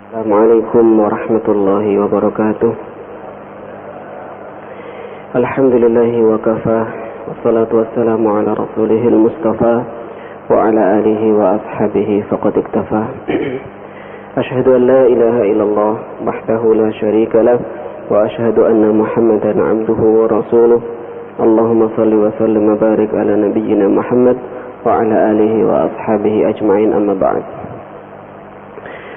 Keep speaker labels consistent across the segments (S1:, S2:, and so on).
S1: Assalamualaikum warahmatullahi wabarakatuh. Alhamdulillahi wa kafa, wassalatu wassalamu ala rasulihil mustafa wa ala alihi wa ashabihi faqad iktafa. Ashhadu an la ilaha illallah wahdahu la syarika lah wa ashhadu anna Muhammadan abduhu wa rasuluh. Allahumma salli wa sallim wa barik ala nabiyyina Muhammad wa ala alihi wa ashabihi ajma'in, amma ba'd.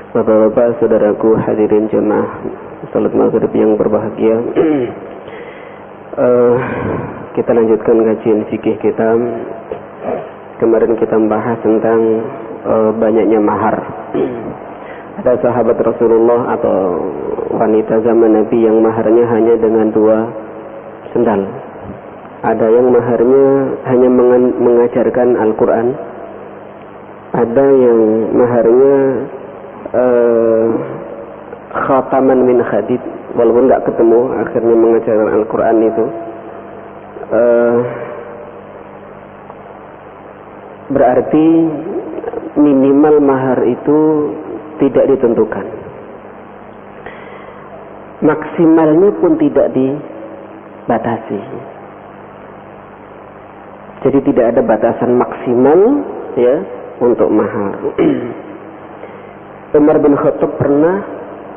S1: Bapak-bapak, saudaraku, hadirin jemaah salat maghrib yang berbahagia. Kita lanjutkan kajian fikih kita. Kemarin kita membahas tentang banyaknya mahar. Ada sahabat Rasulullah atau wanita zaman Nabi yang maharnya hanya dengan 2 sendal. Ada yang maharnya hanya mengajarkan Al-Quran. Ada yang maharnya khataman min hadid, walaupun nggak ketemu, akhirnya mengajarkan Al-Quran itu. Berarti minimal mahar itu tidak ditentukan, maksimalnya pun tidak dibatasi. Jadi tidak ada batasan maksimal ya untuk mahar. Umar bin Khattab pernah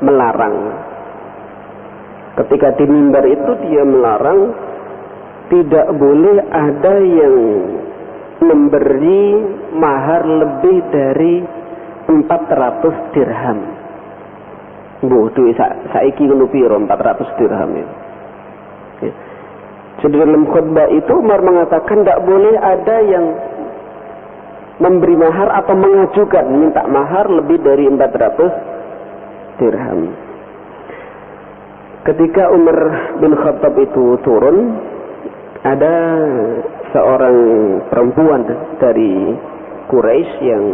S1: melarang. Ketika di mimbar itu dia melarang tidak boleh ada yang memberi mahar lebih dari 400 dirham. Duit saiki ngono piro 400 dirham itu. Ya. Jadi dalam khutbah itu Umar mengatakan tidak boleh ada yang memberi mahar atau mengajukan minta mahar lebih dari 400 dirham. Ketika Umar bin Khattab itu turun, ada seorang perempuan dari Quraisy yang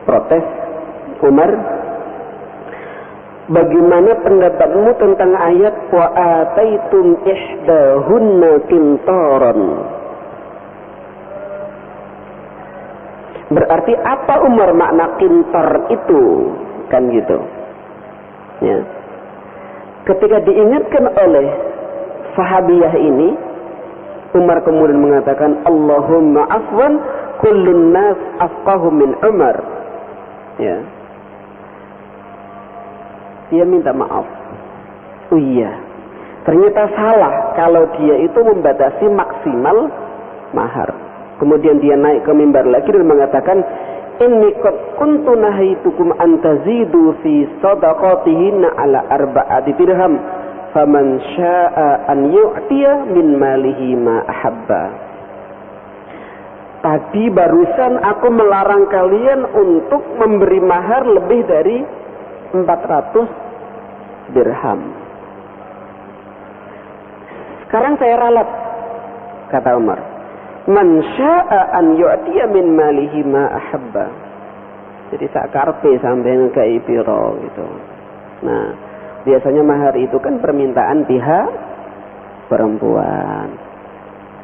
S1: protes, "Umar, bagaimana pendapatmu tentang ayat wa ataitum ihdahunna qintaran?" Berarti apa Umar makna qintar itu? Kan gitu. Ya. Ketika diingatkan oleh sahabiyah ini, Umar kemudian mengatakan, "Allahumma afwan, kullun nas afqahu min Umar." Ya. Dia minta maaf. Oh iya, ternyata salah kalau dia itu membatasi maksimal mahar. Kemudian dia naik ke mimbar lagi dan mengatakan, "Inni qad kuntu nahaitukum an tazidu fi sadaqatihinna ala 4 dirham, faman syaa'a an yu'tiya min malihi ma ahabba." Tadi barusan aku melarang kalian untuk memberi mahar lebih dari 400 dirham. Sekarang saya ralat, kata Umar. Man syaa an yu'tiya min malihi ma ahabba. Jadi sak karepe sampeyan ngekei pira gitu. Nah, biasanya mahar itu kan permintaan pihak perempuan.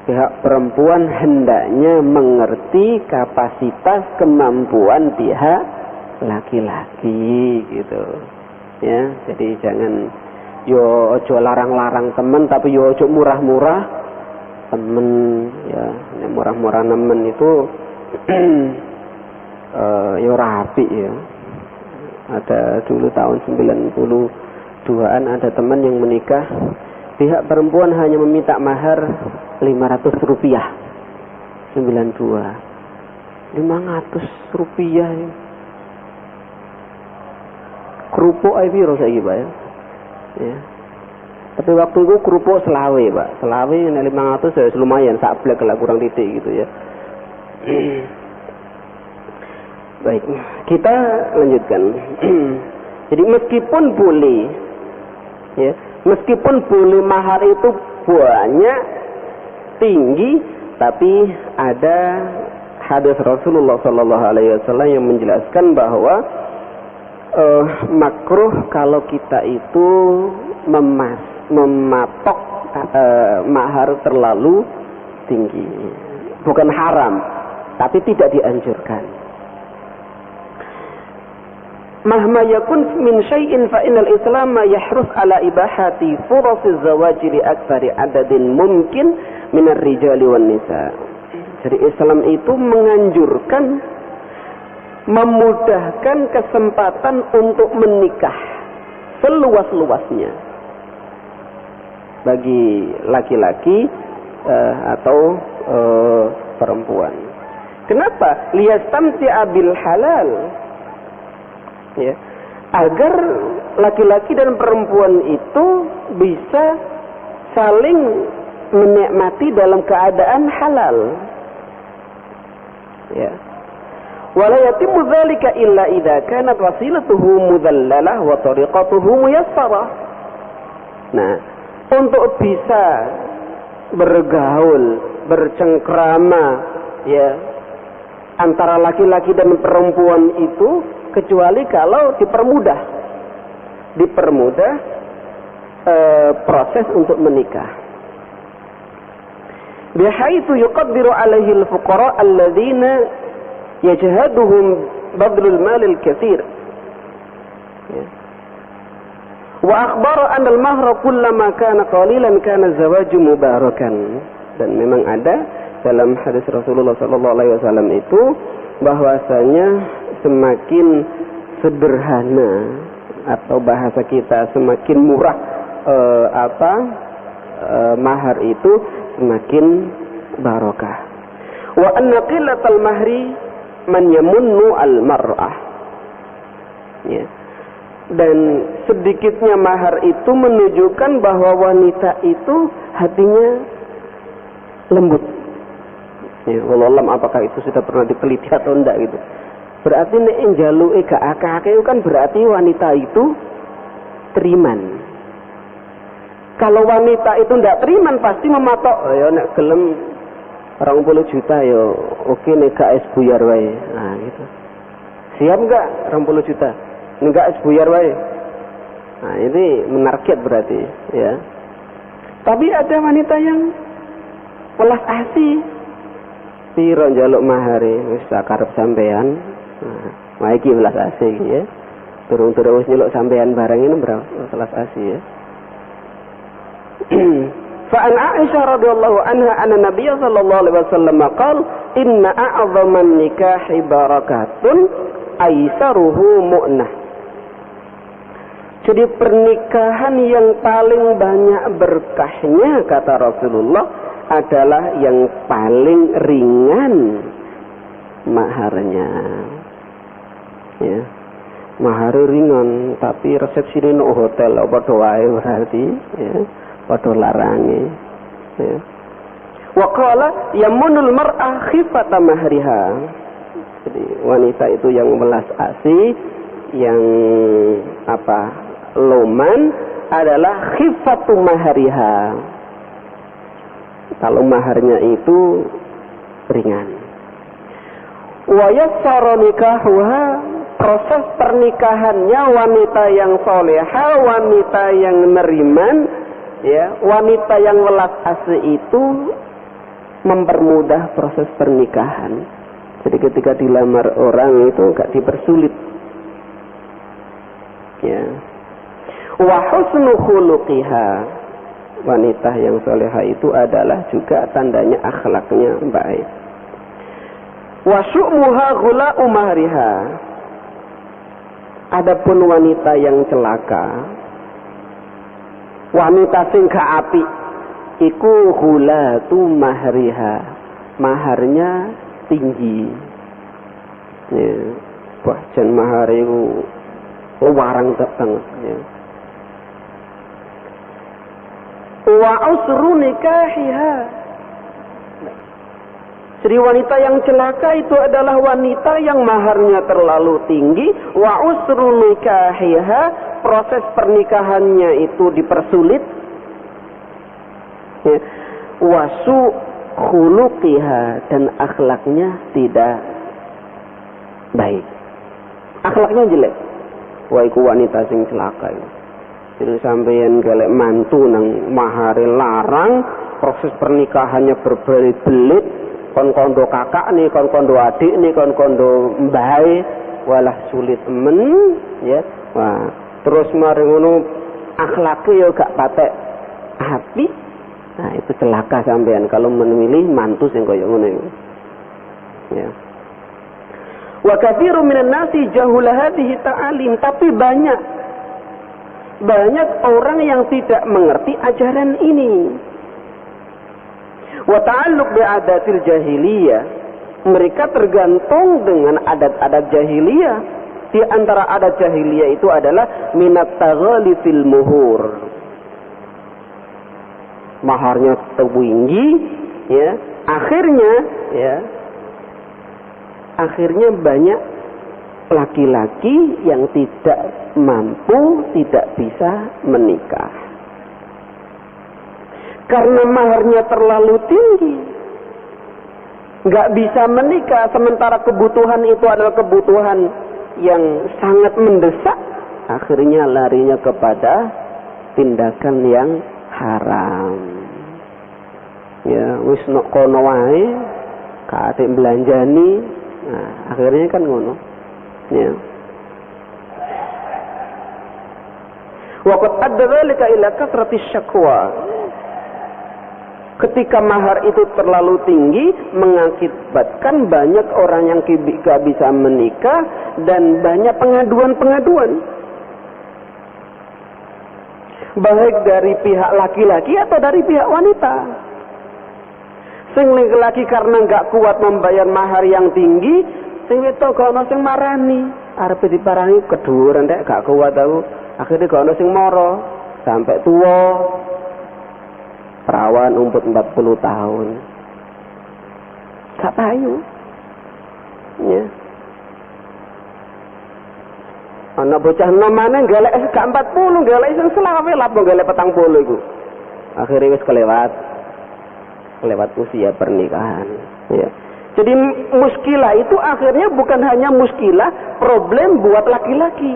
S1: Pihak perempuan hendaknya mengerti kapasitas kemampuan pihak laki-laki gitu. Ya, jadi jangan yo ojo larang-larang temen, tapi yo ojo murah-murah temen ya. Murah-murah nemen itu ya rapi ya. Ada dulu tahun 92-an ada teman yang menikah, pihak perempuan hanya meminta mahar 500 rupiah. 92 500 rupiah ya. Kerupuk ae piro saiki, Pak ya. Ya. Tapi waktu itu kerupuk selawe, Pak. Selawe yang 500 ya lumayan, sak blek lah kurang titik gitu ya. Baik, kita lanjutkan. Jadi meskipun boleh ya, meskipun boleh mahar itu banyak, tinggi, tapi ada hadis Rasulullah sallallahu alaihi wasallam yang menjelaskan bahwa makruh kalau kita itu mematok mahar terlalu tinggi. Bukan haram, tapi tidak dianjurkan. mahma yakun min syai'in fa innal Islam yahrus ala ibahati furasiz zawaji li aktsari adadin mungkin minar rijali wan nisa. Jadi Islam itu menganjurkan, memudahkan kesempatan untuk menikah seluas-luasnya bagi laki-laki atau perempuan. Kenapa? Liyastamti'a bil halal. Ya, agar laki-laki dan perempuan itu bisa saling menikmati dalam keadaan halal. Ya. Wala yatimmu dzalika illa idza kanat wasilatuhu mudhallalah wa tariqatuhu muyassarah. Nah, untuk bisa bergaul, bercengkrama ya antara laki-laki dan perempuan itu kecuali kalau dipermudah proses untuk menikah. Bihaitsu yuqaddiru alaihi al-fuqara alladzina yajhaduhum badlul mal al-katsir. Wa akhbara anna al-mahra kullama kana qalilan kana zawaju mubarakan. Dan memang ada dalam hadis Rasulullah sallallahu alaihi wasallam itu bahwasanya semakin sederhana atau bahasa kita semakin murah mahar itu semakin barokah. Wa anna qillatal mahri man yamunnu al mar'ah. Ya. Dan sedikitnya mahar itu menunjukkan bahwa wanita itu hatinya lembut. Ya, wallahualam apakah itu sudah pernah diteliti atau enggak gitu. Berarti nek njaluke gak akeh-akeh kan berarti wanita itu teriman. Kalau wanita itu ndak teriman pasti mematok, ya nek gelem 20 juta ya oke nek gak es buyar wae. Nah gitu. Siap enggak 20 juta? Enggak es buyar wae. Nah, ini menarget berarti ya. Tapi ada wanita yang welas asih. Piro njaluk mahare wis sakarep sampean. Nah, iki welas asih ya. Durung-durung wis nyeluk sampean barang ini berapa welas asih ya. Fa'an Aisyah radhiyallahu anha anna Nabiy sallallahu alaihi wasallam qala inna a'dhaman nikahi barakatun aisaruhu mu'nah. Jadi pernikahan yang paling banyak berkahnya kata Rasulullah adalah yang paling ringan maharnya. Ya. Mahar ringan tapi resepsi ini hotel apa wae berarti ya. Padha larange ya. Wa qala yamunul mar'ah khifata mahriha. Jadi wanita itu yang welas asih, yang loman adalah khifatu mahriha. Kalau maharnya itu ringan. Wa yassara nikahuha, proses pernikahannya wanita yang soleha, wanita yang neriman ya, wanita yang welas asih itu mempermudah proses pernikahan. Jadi ketika dilamar orang itu enggak dipersulit. Ya. Wa husnu khuluqiha. Wanita yang soleha itu adalah juga tandanya akhlaknya baik. Wa syu'muha ghula'u mahriha. Adapun wanita yang celaka, wanita sing gak apik iku ghulatu mahriha, maharnya tinggi ya, bahkan mahar itu warang banget ya. Wa usru nikahiha. Jadi wanita yang celaka itu adalah wanita yang maharnya terlalu tinggi. Wa usru nikahiha, proses pernikahannya itu dipersulit. Ya. Wa su khuluqiha, dan akhlaknya tidak baik. Akhlaknya jelek. Wah, iku wanita sing celaka itu. Jadi sampeyan golek mantu nang mahare larang, proses pernikahannya berbelit-belit, kon kondo kakak nih, kon kondo adik nih, kon kondo mbae, walah sulit ya. Wah, terus mari ngono akhlake ya gak patek api. Nah, itu celaka sampean kalau memilih mantu sing kaya ngono iku. Ya. Wa katsirun minan nasi jahula hadhihi ta'alim, tapi banyak orang yang tidak mengerti ajaran ini. Wa ta'alluq bi'adatil jahiliyah, mereka tergantung dengan adat-adat jahiliyah. Di antara adat jahiliyah itu adalah minat taghali fil muhur. Maharnya tinggi, ya. Akhirnya banyak laki-laki yang tidak mampu, tidak bisa menikah. Karena maharnya terlalu tinggi, nggak bisa menikah, sementara kebutuhan itu adalah kebutuhan yang sangat mendesak, akhirnya larinya kepada tindakan yang haram. Ya, wis nok kono wae, kate belanjani, nah, akhirnya kan ngono. Ya. Wa qad adda dzalika ila kathrati syakwa. Ketika mahar itu terlalu tinggi, mengakibatkan banyak orang yang gak bisa menikah dan banyak pengaduan-pengaduan. Baik dari pihak laki-laki atau dari pihak wanita. Sing laki-laki karena gak kuat membayar mahar yang tinggi, sing wedok gak ono sing marani. Arep diparani keduren rek gak kuat aku. Akhirnya gak ono sing moro sampai tua. Perawan umur 40 tahun. Gak payu. Ya. Ana bocah nomane golek gak 40, golek sing selawe lapo golek 40 iku. Akhire wis kelewat usia pernikahan, ya. Jadi muskilah itu akhirnya bukan hanya muskilah problem buat laki-laki.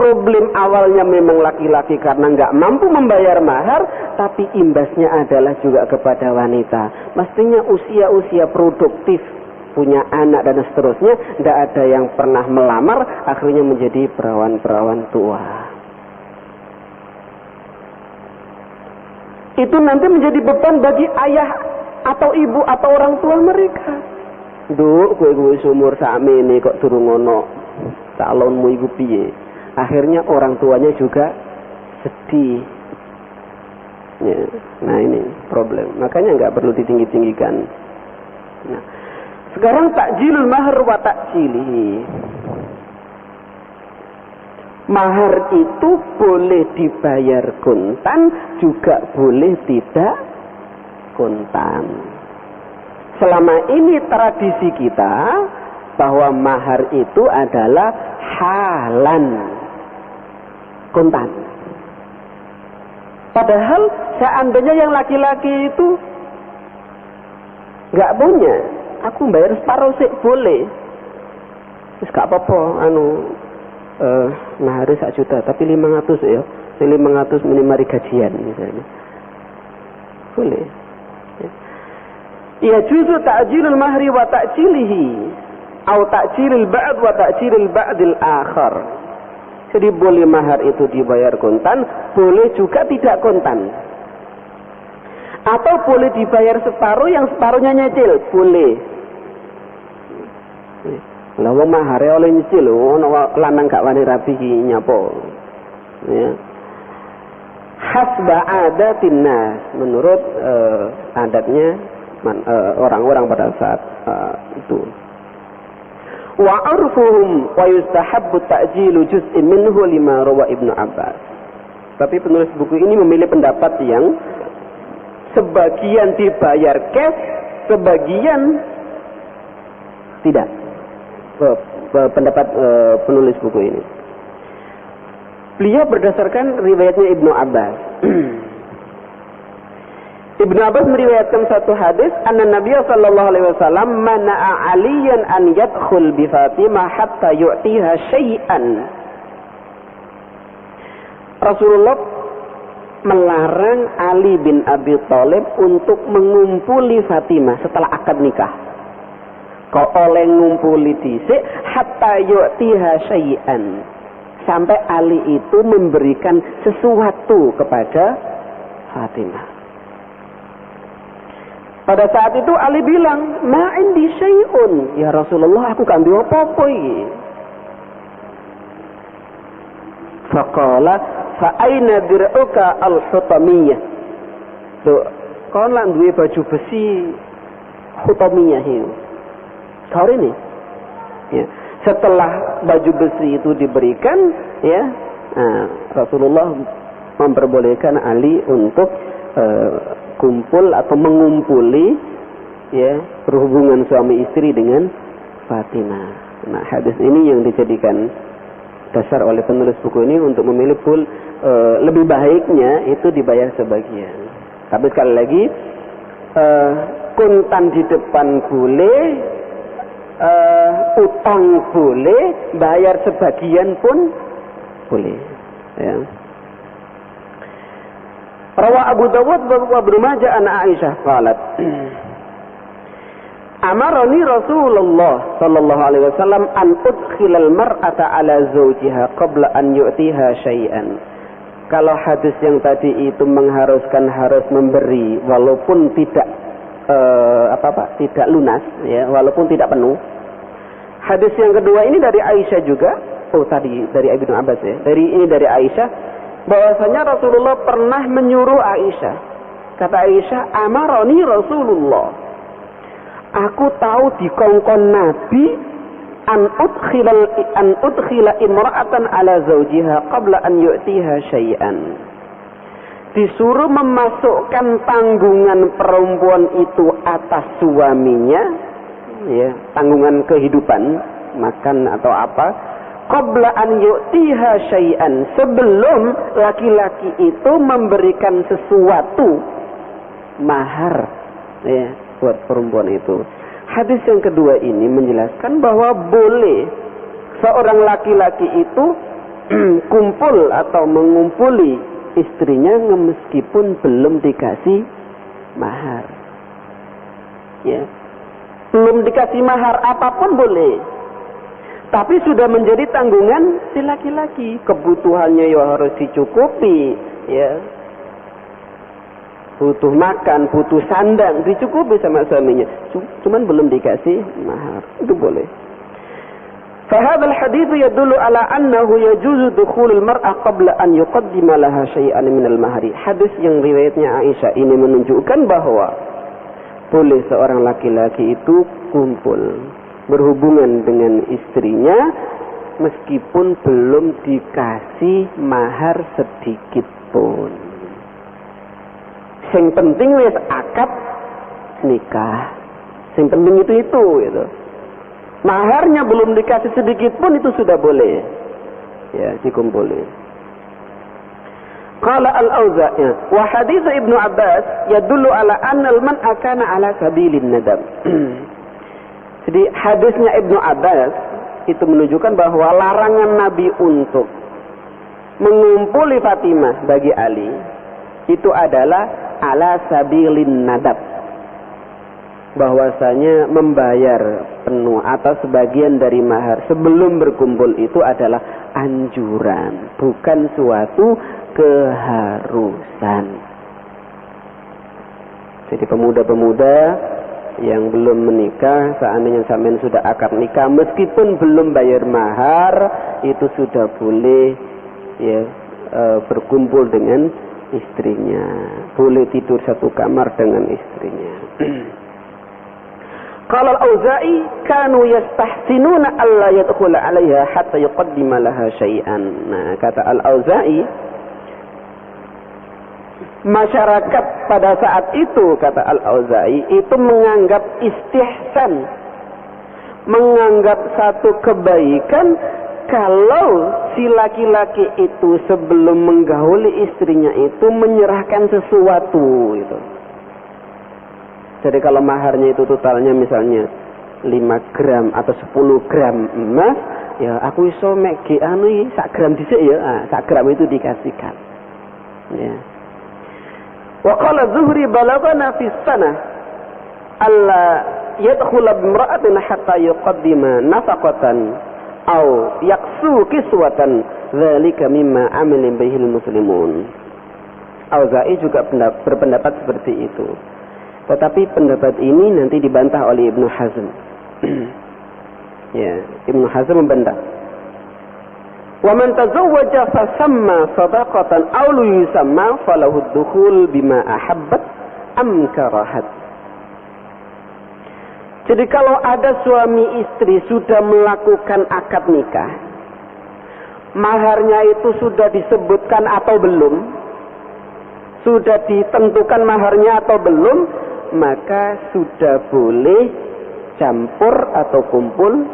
S1: Problem awalnya memang laki-laki karena nggak mampu membayar mahar, tapi imbasnya adalah juga kepada wanita. Mestinya usia-usia produktif, punya anak dan seterusnya, tidak ada yang pernah melamar, akhirnya menjadi perawan-perawan tua. Itu nanti menjadi beban bagi ayah atau ibu atau orang tua mereka. Duh, kowe umur sakmene kok durung ono calonmu iku piye? Akhirnya orang tuanya juga sedih. Ya, nah ini problem. Makanya nggak perlu ditinggi-tinggikan. Nah, sekarang takjilul mahar wa takjilihi. Mahar itu boleh dibayar kontan, juga boleh tidak kontan. Selama ini tradisi kita bahwa mahar itu adalah halan kontan. Padahal seandainya yang laki-laki itu nggak punya, aku bayar separuh sih boleh. Terus gak apa-apa, nah harus 1 juta, tapi 500 ya, 500 minimal gajian misalnya, boleh. Ya justru ta'jilul mahri wa ta'jilihi, atau ta'jilul ba'd wa ta'jilul ba'dil akhar. Jadi boleh mahar itu dibayar kontan, boleh juga tidak kontan. Atau boleh dibayar separuh, yang separuhnya nyicil, boleh. Lah wong mahare oleh nyicil, ono lanang gak wani rabi ki nyapo. Ya. Hasba adatin nas, menurut adatnya orang-orang pada saat itu. Wa arfuhum wa yustahabbu ta'jilu juz'in minhu lima rawa Ibnu Abbas. Tapi penulis buku ini memilih pendapat yang sebagian dibayar cash, sebagian tidak. Pendapat penulis buku ini. Beliau berdasarkan riwayatnya Ibnu Abbas. Ibnu Abbas meriwayatkan satu hadis, anna Nabi sallallahu alaihi wasallam mana'a Aliyan an yadkhul bi Fatimah hatta yu'tiha syai'an. Rasulullah melarang Ali bin Abi Thalib untuk mengumpuli Fatimah setelah akad nikah. kok oleh ngumpuli dhisik hatta yu'tiha syai'an, sampai Ali itu memberikan sesuatu kepada Fatimah. Pada saat itu Ali bilang, "Ma indi syai'un." Ya Rasulullah, aku kan duwe apa-apa iki. Faqala, "Fa aina dir'uka al-hutamiyah?" Tuh, kau lah duwe baju besi hutamiyah itu. Sorry nih. Ya. Setelah baju besi itu diberikan, ya, Rasulullah memperbolehkan Ali untuk kumpul atau mengumpuli, ya, berhubungan suami istri dengan Fatimah. Nah, hadis ini yang dijadikan dasar oleh penulis buku ini untuk memilih lebih baiknya itu dibayar sebagian. Tapi sekali lagi, kuntan di depan boleh, utang boleh, bayar sebagian pun boleh. Ya. Rawa Abu Dawud wa Ibnu Majah an Aisyah qalat, amarani Rasulullah sallallahu alaihi wasallam an udkhilal mar'ata ala zawjiha qabla an yu'tiha syai'an. Kalau hadis yang tadi itu mengharuskan harus memberi walaupun tidak tidak lunas, ya, walaupun tidak penuh. Hadis yang kedua ini dari Aisyah juga. Oh, tadi dari Ibnu Abbas, ya. Dari Aisyah bahwasanya Rasulullah pernah menyuruh Aisyah. Kata Aisyah, amaroni Rasulullah. Aku tahu di kongkon Nabi an udkhila imra'atan ala zawjiha qabla an yu'tiha syai'an. Disuruh memasukkan tanggungan perempuan itu atas suaminya, ya, tanggungan kehidupan, makan atau apa, qabla an yu'tiha syai'an, sebelum laki-laki itu memberikan sesuatu mahar, ya, buat perempuan itu. Hadis yang kedua ini menjelaskan bahwa boleh seorang laki-laki itu kumpul atau mengumpuli istrinya meskipun belum dikasih mahar. Ya. Belum dikasih mahar apapun boleh. Tapi sudah menjadi tanggungan si laki-laki. Kebutuhannya ya harus dicukupi, ya. Butuh makan, butuh sandang, dicukupi sama suaminya. Cuman belum dikasih mahar. Itu boleh. فهذا الحديث يدل على أنه يجوز دخول المرأة قبل أن يقدم لها شيئا من المهر. Hadis yang riwayatnya Aisyah ini menunjukkan bahwa boleh seorang laki-laki itu kumpul berhubungan dengan istrinya meskipun belum dikasih mahar sedikit pun. Yang penting wis akad nikah. Yang penting itu gitu. Maharnya belum dikasih sedikit pun itu sudah boleh, ya, dikumpulin. Qala al-Auza'i wa hadits Ibnu Abbas yadullu ala anna al-man'a kana ala sabilin nadab. Jadi hadisnya Ibnu Abbas itu menunjukkan bahwa larangan Nabi untuk mengumpuli Fatimah bagi Ali itu adalah ala sabilin nadab. Bahwasanya membayar penuh atau sebagian dari mahar sebelum berkumpul itu adalah anjuran, bukan suatu keharusan. Jadi pemuda-pemuda yang belum menikah, seandainya sampean sudah akad nikah meskipun belum bayar mahar, itu sudah boleh, ya, berkumpul dengan istrinya, boleh tidur satu kamar dengan istrinya. Qala al-Auza'i kanu yastahsinuna alla yadkhula 'alayha hatta yuqaddima laha syai'an. Nah, kata al-Auza'i, masyarakat pada saat itu, kata al-Auza'i, itu menganggap istihsan, menganggap satu kebaikan kalau si laki-laki itu sebelum menggauli istrinya itu menyerahkan sesuatu itu. Jadi kalau maharnya itu totalnya misalnya 5 gram atau 10 gram emas, ya aku iso mek anu sak gram dhisik ya, sak gram itu dikasihkan. Ya. Wa qala Zuhri balagana fi sanah alla yadkhula bimra'atin hatta yuqaddima nafaqatan aw yaksu kiswatan dzalika mimma amila bihil muslimun. Auza'i juga berpendapat seperti itu. Tetapi pendapat ini nanti dibantah oleh Ibnu Hazm. Ya, Ibnu Hazm membantah. Wa man tazawwaja fasamma sadaqatan aw yusamma falahu ad-dukhul bima ahabbat am karahat. Jadi kalau ada suami istri sudah melakukan akad nikah, maharnya itu sudah disebutkan atau belum, sudah ditentukan maharnya atau belum, maka sudah boleh campur atau kumpul,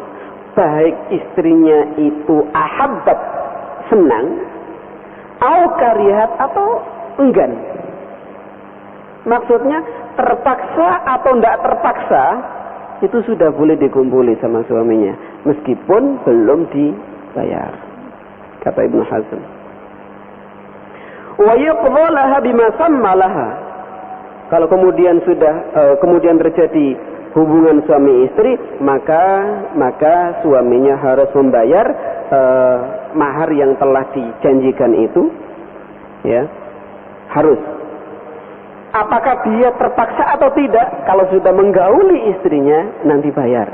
S1: baik istrinya itu ahabbat, senang, atau karihat atau enggan. Maksudnya terpaksa atau tidak terpaksa, itu sudah boleh dikumpuli sama suaminya meskipun belum dibayar, kata Ibnu Hazm. Wa yuqdha laha bima samma laha. Kalau kemudian kemudian terjadi hubungan suami istri, maka suaminya harus membayar mahar yang telah dijanjikan itu, ya, harus. Apakah dia terpaksa atau tidak? Kalau sudah menggauli istrinya, nanti bayar.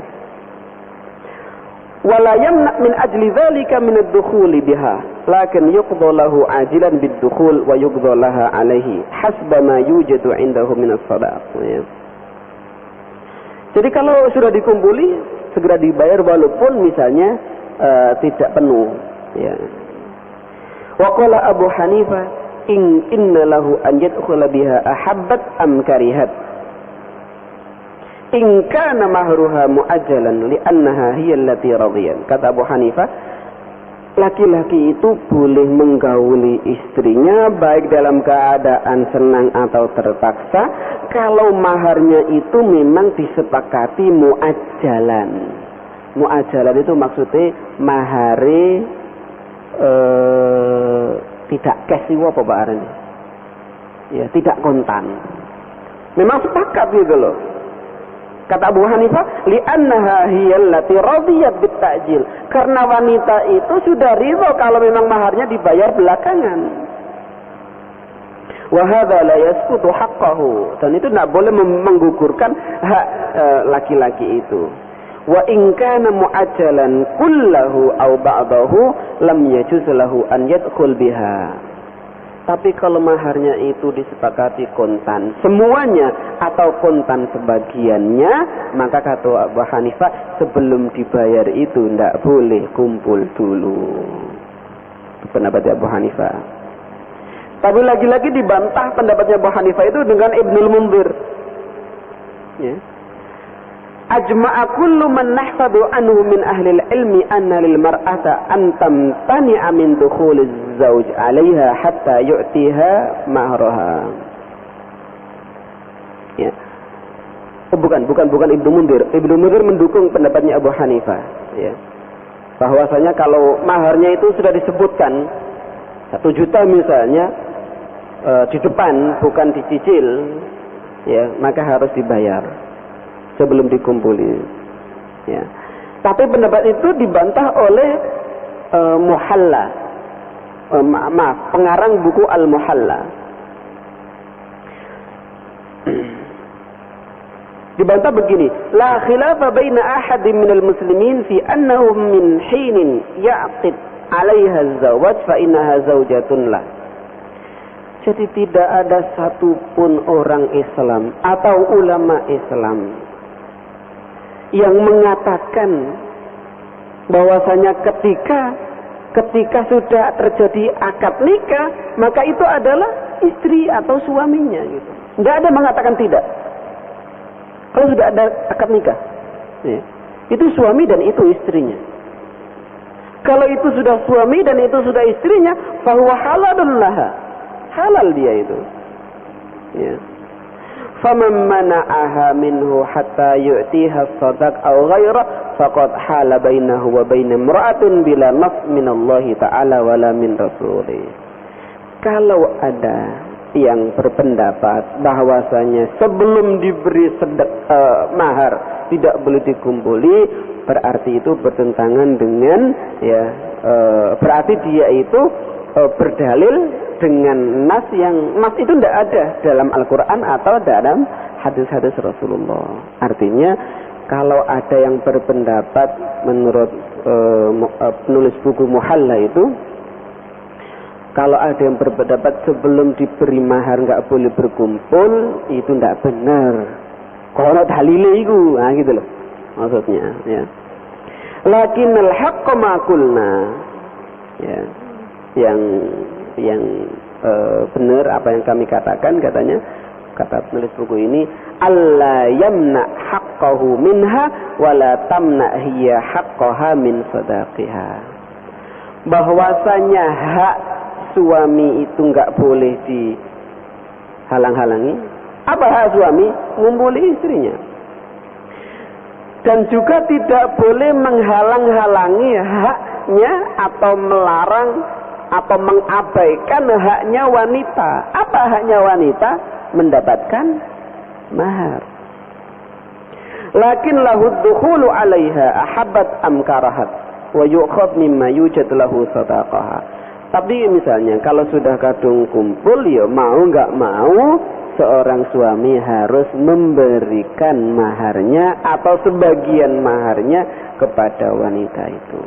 S1: Wala yamna min ajli dzalika min ad-dukhuli biha, lakin yuqdha lahu ajilan bid-dukhul wa yuqdha laha alaihi hasba ma yujadu 'indahu min as-sadaq. Jadi kalau sudah dikumpuli, segera dibayar walaupun misalnya tidak penuh, ya. Wa qala Abu Hanifah inna lahu an yadkhula biha ahabbat am karihat in kana mahruha muajjalan li'annaha hiya allati radiyan. Kata Abu Hanifah, laki-laki itu boleh menggauli istrinya baik dalam keadaan senang atau terpaksa kalau maharnya itu memang disepakati muajjalan. Muajjalan itu maksudnya mahare tidak cash apa Pak Aran? Ya, tidak kontan. Memang sepakat gitu loh. Kata Abu Hanifah, li'annaha hiyallati radiyat bitajil. Karena wanita itu sudah ridho kalau memang maharnya dibayar belakangan. Wa hadza la yasqutu haqqahu. Dan itu tidak boleh menggugurkan hak laki-laki itu. Wa in kana mu'ajjalan kullahu aw ba'dahu lam yajuz lahu an yadkhul biha. Tapi kalau maharnya itu disepakati kontan semuanya atau kontan sebagiannya, maka kata Abu Hanifah sebelum dibayar itu tidak boleh kumpul dulu. Pendapat Abu Hanifah. Tapi lagi-lagi dibantah pendapatnya Abu Hanifah itu dengan Ibnul Munzir. Ya. Ajma'a kullu man nahfadu anhu min ahli al-ilmi anna lil mar'ata an tamtani'a min dukhul az-zawj 'alayha hatta yu'tiha mahraha. Ya. Bukan Ibnu Munzir. Ibnu Munzir mendukung pendapatnya Abu Hanifah, ya. Bahwasanya kalau maharnya itu sudah disebutkan 1 juta misalnya di depan, bukan dicicil, ya, maka harus dibayar sebelum dikumpuli, ya. Tapi pendapat itu dibantah oleh Muhalla, pengarang buku Al-Muhalla. Dibantah begini, la khilafa baina ahadin minal muslimin fi annahu min hinin ya'qid 'alaiha az-zawaj fa innaha zawjatun lah. Jadi tidak ada satupun orang Islam atau ulama Islam yang mengatakan bahwasanya ketika sudah terjadi akad nikah, maka itu adalah istri atau suaminya gitu. Tidak ada yang mengatakan tidak. Kalau sudah ada akad nikah, ya, itu suami dan itu istrinya. Kalau itu sudah suami dan itu sudah istrinya, fahuwa halalun laha, halal dia itu, ya. Faman mana'aha minhu hatta yu'tiha as-sadaq aw ghairah faqad hala bainahu wa bain imra'atin bila nas min Allah ta'ala wala min rasulih. Kalau ada yang berpendapat bahwasanya sebelum diberi mahar tidak boleh dikumpuli, berarti itu bertentangan dengan ya berarti dia itu berdalil dengan nas itu tidak ada dalam Al-Quran atau dalam hadis-hadis Rasulullah. Artinya kalau ada yang berpendapat menurut penulis buku Muhalla itu, kalau ada yang berpendapat sebelum diberi mahar nggak boleh berkumpul, itu tidak benar. Kalau dalile itu, nah gitu loh maksudnya. Ya. Lakinnal haqqo ma qulna, ya, yang benar apa yang kami katakan, katanya, kata penulis buku ini, alla yamna haqqahu minha wala tamna hiya haqqaha min sadaqiha. Bahwasanya hak suami itu enggak boleh dihalang-halangi. Apa hak suami? Ngumpuli istrinya. Dan juga tidak boleh menghalang-halangi haknya atau melarang atau mengabaikan haknya wanita. Apa haknya wanita? Mendapatkan mahar. Lakin lahu dukhulu 'alaiha ahabbat am karahat wa yu'khad mimma yujad lahu sadaqaha. Tapi misalnya kalau sudah kadung kumpul, ya mau nggak mau seorang suami harus memberikan maharnya atau sebagian maharnya kepada wanita itu.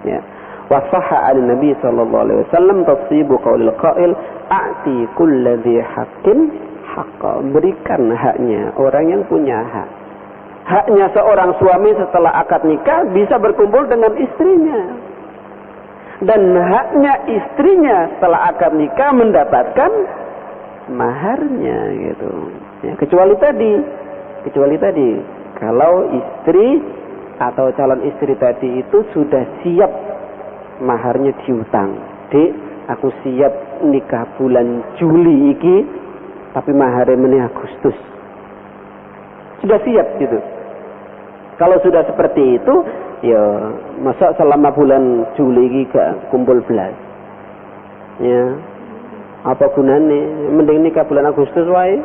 S1: Ya. Wa sahha an-nabi sallallahu alaihi wasallam tafsibu qaulil qail a'ti kulladzi haqqin haqqa. Berikan haknya orang yang punya hak. Haknya seorang suami setelah akad nikah bisa berkumpul dengan istrinya. Dan haknya istrinya setelah akad nikah mendapatkan maharnya gitu. Ya, kecuali tadi kalau istri atau calon istri tadi itu sudah siap maharnya diutang. Dek, aku siap nikah bulan Juli iki, tapi maharnya meni Agustus. Sudah siap gitu. Kalau sudah seperti itu, ya masa selama bulan Juli iki gak kumpul belas. Ya. Apa gunanya? Mending nikah bulan Agustus wae.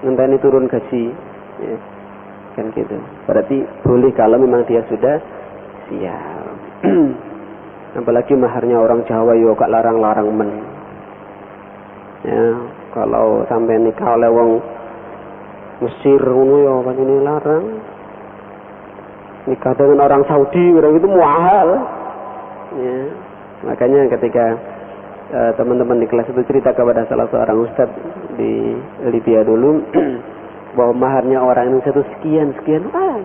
S1: Ngenteni turun gaji. Ya. Kan gitu. Berarti boleh kalau memang dia sudah siap. Apalagi maharnya orang Jawa yo gak larang-larang men. Ya, kalau sampai nikah oleh wong Mesir ngono yo pancene larang. Nikah dengan orang Saudi orang itu mahal. Ya. Makanya ketika teman-teman di kelas itu cerita kepada salah seorang ustadz di Libya dulu bahwa maharnya orang Indonesia itu sekian,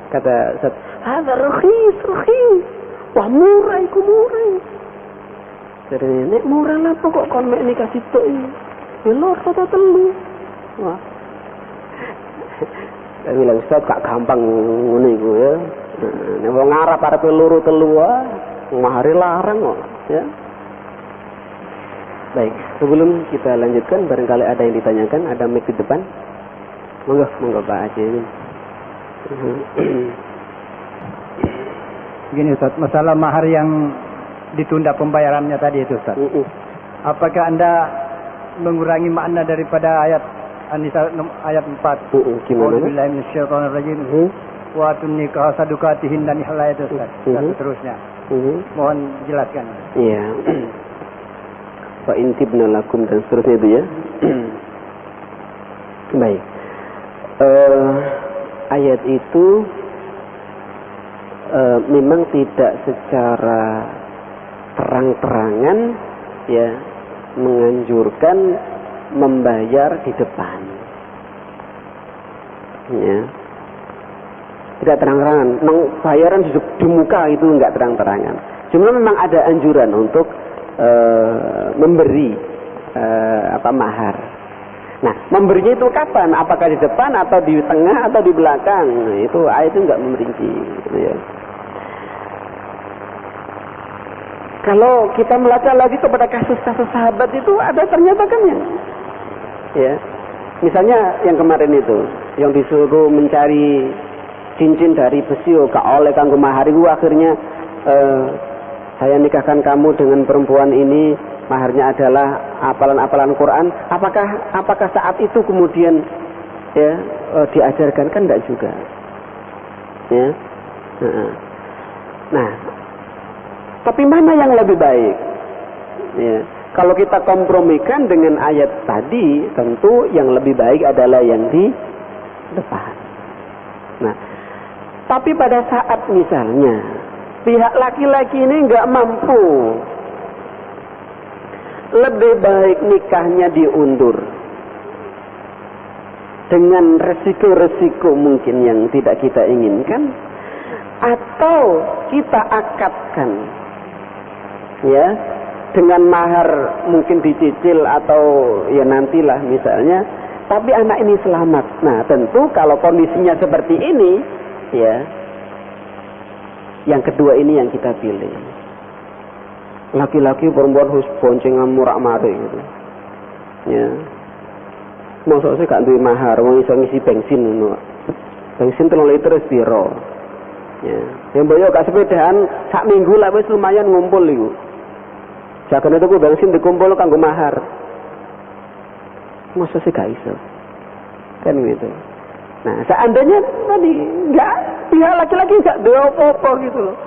S1: kata ustadz, ada rukhis, wah murah. Jadi nek murah lah kok kon mek nikah sitok iki. Ya lor tata telu. Wah. Saya bilang ustadz gak gampang ngono iku ya. Nek wong Arab arep loro telu wae, mahare larang kok, ya. Baik, sebelum kita lanjutkan, barangkali ada yang ditanyakan, ada mic di depan. Monggo Pak Haji.
S2: Begini Ustaz, masalah mahar yang ditunda pembayarannya tadi itu Ustaz. Apakah Anda mengurangi makna daripada ayat An-Nisa ayat 4?
S1: Gimana?
S2: Bismillahirrahmanirrahim. Minasyaitonirrajim. Wa tunikah sadukatihin dan ihlal itu Ustaz. Dan seterusnya. Mohon jelaskan.
S1: Iya. Fa intibna lakum dan seterusnya itu ya. Baik. Ayat itu memang tidak secara terang-terangan ya menganjurkan membayar di depan. Ya. Tidak terang-terangan. Bayaran di muka itu enggak terang-terangan. Cuma memang ada anjuran untuk memberi mahar. Nah, memberinya itu kapan? Apakah di depan atau di tengah atau di belakang? Nah, itu ayat itu enggak merinci. Gitu ya. Kalau kita melacak lagi kepada kasus-kasus sahabat itu ada ternyata kan ya. Misalnya yang kemarin itu, yang disuruh mencari cincin dari besi, gak oleh kanggo mahar itu akhirnya saya nikahkan kamu dengan perempuan ini, maharnya adalah hafalan-hafalan Quran. Apakah saat itu kemudian ya diajarkan? Kan enggak juga. Ya. Nah, tapi mana yang lebih baik? Ya. Kalau kita kompromikan dengan ayat tadi, tentu yang lebih baik adalah yang di depan. Nah, tapi pada saat misalnya pihak laki-laki ini nggak mampu, lebih baik nikahnya diundur dengan resiko-resiko mungkin yang tidak kita inginkan, atau kita akadkan, ya, dengan mahar mungkin dicicil atau ya nantilah misalnya, tapi anak ini selamat. Nah, tentu kalau kondisinya seperti ini, ya, yang kedua ini yang kita pilih. Laki-laki perempuan harus boncengan murak-marik gitu. Ya. Masa sih gak duwe mahar, wong iso ngisi bensin ngono. Bensin 3 liter wis piro. Ya. Yang boyo gak sepedaan sak minggu lah wis lumayan ngumpul iku. Jagane tuku bensin dikumpul kanggo mahar. Masa sih gak iso. Kan gitu. Nah, seandainya tadi enggak, pihak laki-laki enggak duwe apa-apa gitu loh.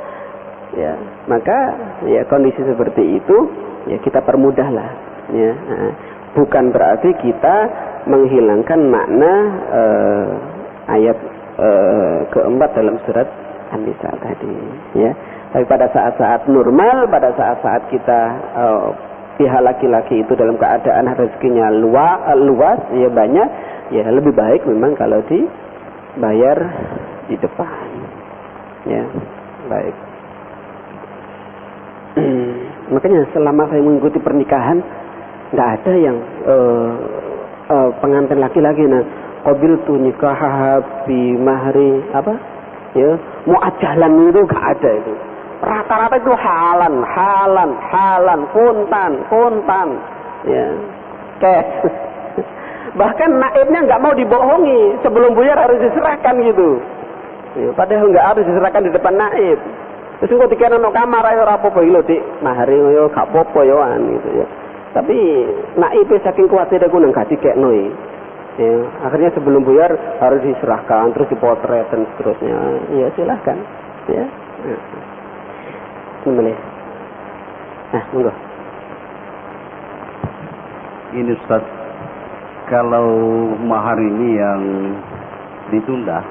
S1: Ya, maka ya kondisi seperti itu ya kita permudahlah, ya. Bukan berarti kita menghilangkan makna ayat keempat dalam surat An-Nisa tadi, ya. Tapi pada saat-saat normal, pada saat-saat kita pihak laki-laki itu dalam keadaan rezekinya luas, ya banyak, ya lebih baik memang kalau dibayar di depan, ya. Baik. Makanya selama saya mengikuti pernikahan nggak ada yang pengantin laki-laki qabil tu nikah bi mahri apa ya muajalan itu nggak ada itu. Rata-rata itu halan kontan ya cash. Bahkan naibnya nggak mau dibohongi, sebelum bayar harus diserahkan gitu ya, padahal nggak harus diserahkan di depan naib. Terus kok dikira no kamar ayo ora apa-apa lho Dik, mahare yo gak apa-apa yo gitu ya. Tapi naib saking kuwatir aku nang gak dikekno ya. Akhirnya sebelum bayar harus diserahkan, terus dipotret dan seterusnya. Ya silahkan ya. Boleh. Nah, monggo.
S3: Ini Ustaz, kalau mahar ini yang ditunda,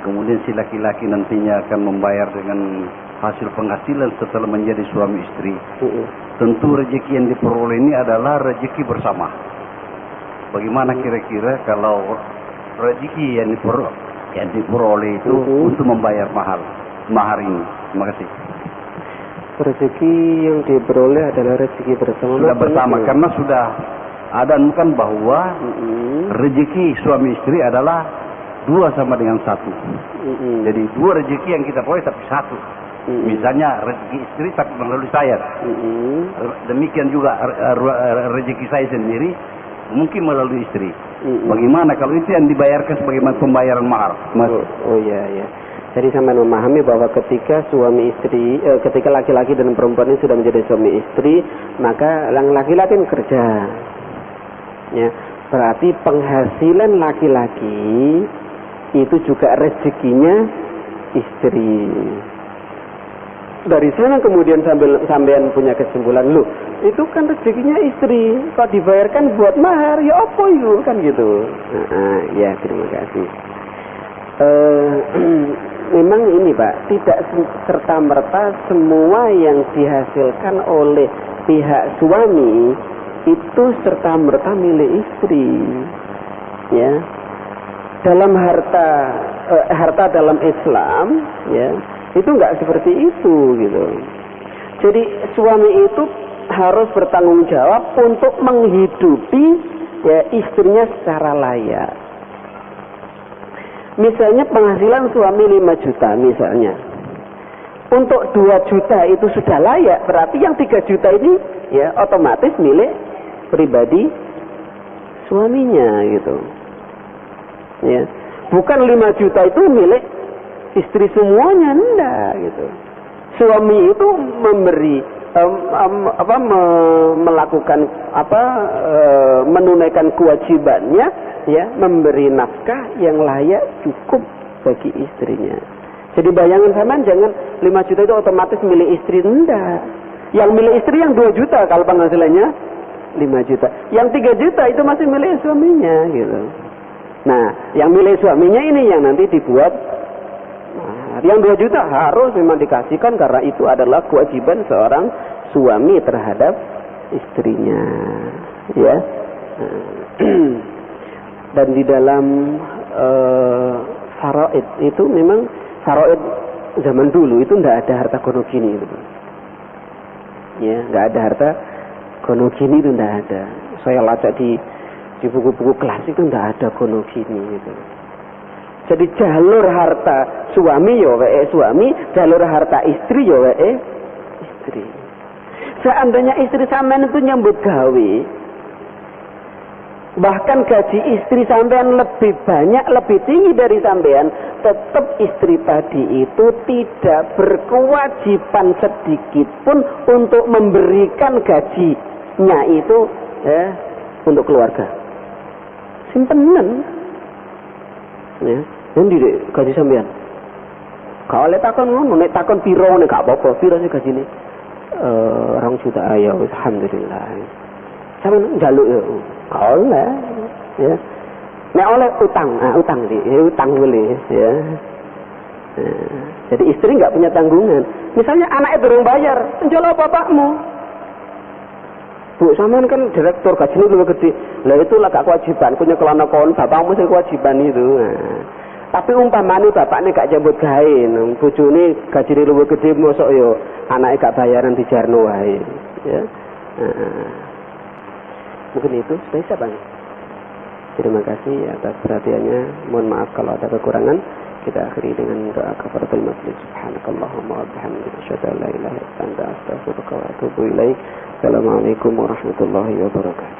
S3: kemudian si laki-laki nantinya akan membayar dengan hasil penghasilan setelah menjadi suami istri. Tentu rezeki yang diperoleh ini adalah rezeki bersama. Bagaimana kira-kira kalau rezeki yang diperoleh itu untuk membayar mahar ini? Terima kasih.
S1: Rezeki yang diperoleh adalah rezeki bersama.
S3: Sudah bersama karena sudah ada kan bahwa rezeki suami istri adalah 2 sama dengan 1. Jadi 2 rezeki yang kita peroleh tapi 1. Misalnya rezeki istri tapi melalui saya. Demikian juga rezeki saya sendiri mungkin melalui istri. Bagaimana kalau itu yang dibayarkan sebagai pembayaran mahar?
S1: Oh iya ya. Jadi sampai memahami bahwa ketika suami istri, ketika laki-laki dan perempuan ini sudah menjadi suami istri, maka laki-laki kerja. Ya, berarti penghasilan laki-laki itu juga rezekinya istri. Dari sana kemudian sampean punya kesimpulan, loh, itu kan rezekinya istri, kok dibayarkan buat mahar, ya apa itu kan gitu. Ya terima kasih. Memang ini Pak, tidak serta-merta semua yang dihasilkan oleh pihak suami itu serta-merta milik istri. Ya. Dalam harta dalam Islam, ya, itu enggak seperti itu gitu. Jadi suami itu harus bertanggung jawab untuk menghidupi ya istrinya secara layak. Misalnya penghasilan suami 5 juta misalnya. Untuk 2 juta itu sudah layak, berarti yang 3 juta ini ya otomatis milik pribadi suaminya gitu. Ya. Bukan 5 juta itu milik istri semuanya, enggak gitu. Suami itu memberi melakukan menunaikan kewajibannya, ya, memberi nafkah yang layak cukup bagi istrinya. Jadi bayangan zaman jangan 5 juta itu otomatis milik istri, enggak. Yang milik istri yang 2 juta kalau penghasilannya 5 juta. Yang 3 juta itu masih milik suaminya gitu. Nah, yang milik suaminya ini yang nanti dibuat. Nah, yang 2 juta harus memang dikasihkan karena itu adalah kewajiban seorang suami terhadap istrinya. Ya. Dan di dalam faraid itu memang faraid zaman dulu itu tidak ada harta gono gini gitu. Ya, nggak ada harta gono gini itu tidak ada. Saya lacak di buku-buku kelas itu tidak ada gono gini gitu. Jadi jalur harta suami ya wae suami, jalur harta istri ya wae istri. Seandainya istri sampean itu nyambut gawe, bahkan gaji istri sampean lebih banyak, lebih tinggi dari sampean, tetap istri tadi itu tidak berkewajiban sedikit pun untuk memberikan gajinya itu untuk keluarga. Simpenan. Ya, nanti deh gaji sampean. Kalau oleh takon ngono, nek takon piro nek gak apa-apa, piro sih gajine? 2 juta ayo, alhamdulillah. Sampeyan njaluk ya. Oleh ya. Nek oleh utang, utang di, utang boleh ya. Jadi istri nggak punya tanggungan. Misalnya anaknya belum bayar, penjual bapakmu. Bu, sampean kan direktur gajinya lebih gede. Lah itulah gak kewajiban, punya kelana kon, bapakmu sing kewajiban itu. Nah. Tapi umpamane bapaknya gak jambut gawe, bojone gajine luwih gede mosok yo anake gak bayaran dijarno wae. Ya. Mungkin itu sudah bisa Bang. Terima kasih atas perhatiannya. Mohon maaf kalau ada kekurangan. Kita akhiri dengan doa kafaratul majlis. Subhanakallahumma wa bihamdika asyhadu an la ilaha illa anta astaghfiruka wa atubu ilaik. Assalamualaikum warahmatullahi wabarakatuh.